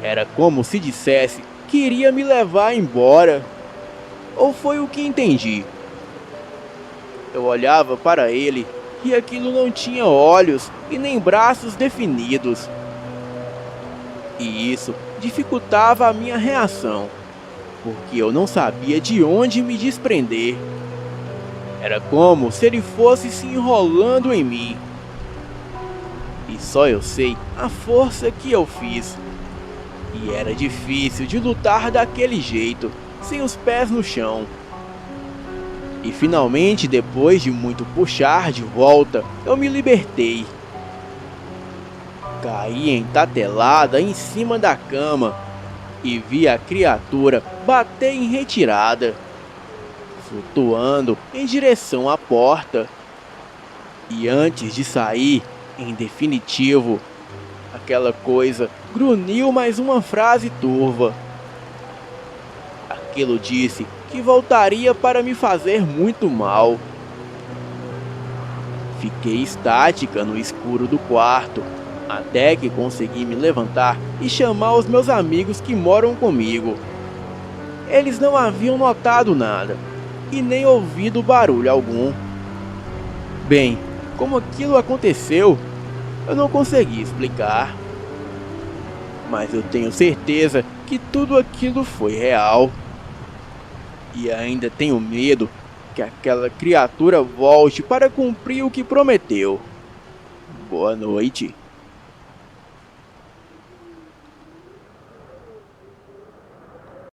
Era como se dissesse que iria me levar embora. Ou foi o que entendi. Eu olhava para ele e aquilo não tinha olhos e nem braços definidos. E isso dificultava a minha reação, porque eu não sabia de onde me desprender. Era como se ele fosse se enrolando em mim. E só eu sei a força que eu fiz. E era difícil de lutar daquele jeito, sem os pés no chão. E finalmente, depois de muito puxar de volta, eu me libertei. Caí entatelada em cima da cama e vi a criatura bater em retirada, flutuando em direção à porta. E antes de sair, em definitivo, aquela coisa grunhiu mais uma frase turva. Aquilo disse que voltaria para me fazer muito mal. Fiquei estática no escuro do quarto, até que consegui me levantar e chamar os meus amigos que moram comigo. Eles não haviam notado nada e nem ouvido barulho algum. Bem, como aquilo aconteceu, eu não consegui explicar. Mas eu tenho certeza que tudo aquilo foi real. E ainda tenho medo que aquela criatura volte para cumprir o que prometeu. Boa noite.